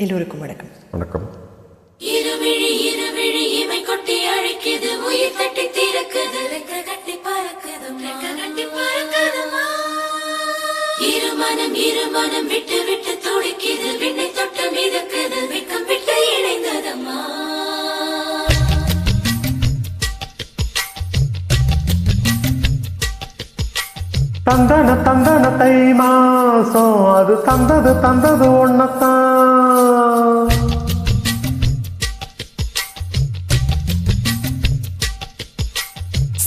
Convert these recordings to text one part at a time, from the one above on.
எல்லோருக்கும் வணக்கம். வணக்கம். இருவிழி இருவிழி இமை கொட்டி அழைக்குது, உயிர் தட்டி திறக்குது, ரெக்க கட்டி பறக்குது, ரெக்க கட்டி பறக்குதுமா. இருமனம் விட்டு விட்டு துடிக்குது, விண்ணை தொட்டு மிதக்குது, வெக்கம் விட்டு இணைந்ததம்மா. தந்தன தந்தன தை மாசம் அது தந்தது ஒன்னத்தான்.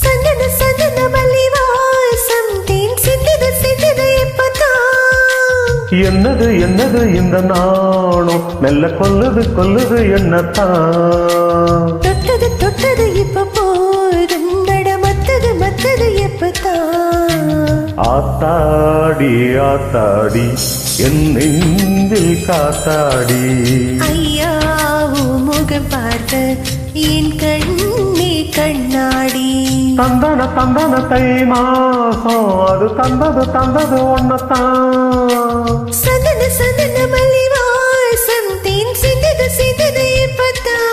சந்தன சந்தன மல்லி வாசம் தேன் சிந்தது சிந்தது இப்பதான். என்னது என்னது இந்த நாணம் மெல்ல கொல்லுது என்னத்தான். தொட்டது தொட்டது இப்ப போதும், மத்தது எப்பதான். ஆத்தாடி ஆத்தாடி என் நெஞ்சில் காத்தாடி. ஐயாவோ முகம் பார்த்த என் கண்ணே கண்ணாடி. தந்தன தந்தன தை மாசம் அது தந்தது ஒன்னத்தான். சந்தன சந்தன மல்லி வாசம் தேன் சிந்தது சிந்தது இப்பதான்.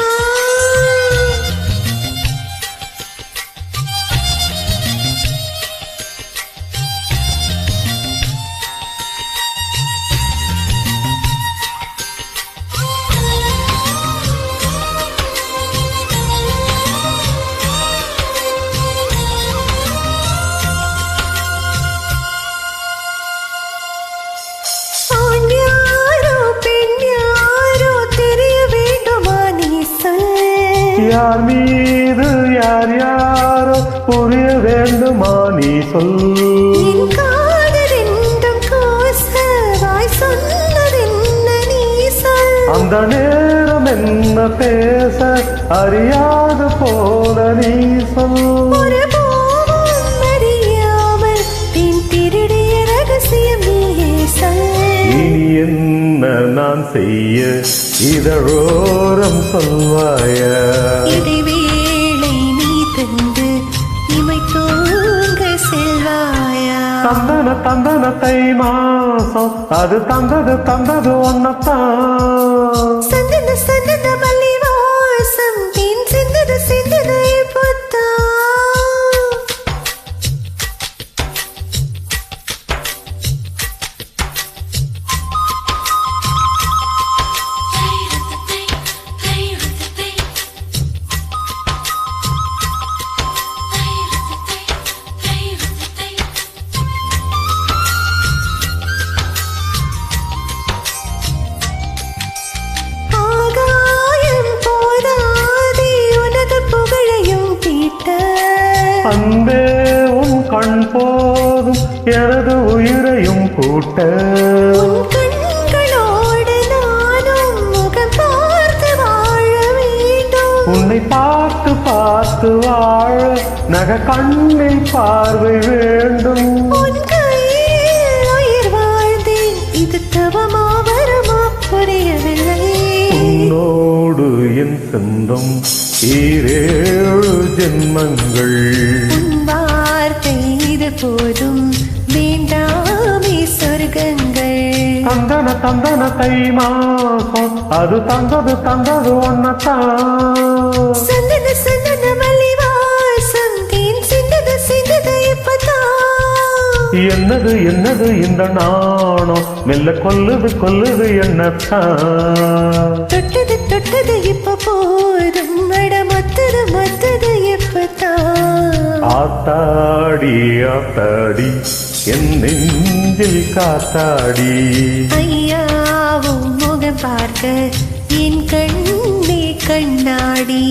யார் மீது யாரோ புரிய வேண்டுமா நீ சொல். அந்த நேரம் என்ன பேச அறியாது போல நீ சொல். இனி என்ன நான் செய்ய இதழோரம் சொல்வாய. இடைவேளை நீ தந்து இமை தூங்க செல்வாயா. தந்தன தந்தன தை மாசம் அது தந்தது ஒன்னத்தான். சந்தன சந்தன மல்லி வாசம் தேன் சிந்தது சிந்தது இப்பதான். அன்பே உன் கண் போதும் எனது உயிரையும் கூட்ட. கண்களோடு நானும் முகம் பார்த்து வாழ வேண்டும். உன்னை பார்த்து பார்த்து வாழ நக கண்ணில் பார்வை வேண்டும். உன் கையில் உயிர் வாழ்ந்தேன், இது தவமா வரமா புரியவில்லை. உன்னோடு என் சொந்தம் ஈரேழு ஜென்மங்கள். வார்த்தை இது போதும், வேண்டாமே சொர்க்கங்கள். தந்தன தந்தன தை மாசம் அது தந்தது ஒன்னத்தான். சந்தன சந்தன மல்லி வாசம் தேன் சிந்தது சிந்தது இப்பதான். என்னது என்னது இந்த நாணம் மெல்ல கொல்லுது என்னத்தான். தொட்டது தொட்டது இப்ப போதும், மத்தது எப்பதான். ஆத்தாடி ஆத்தாடி என் நெஞ்சில் காத்தாடி. ஐயாவும் முகம் பார்க்க என் கண்ணே கண்ணாடி.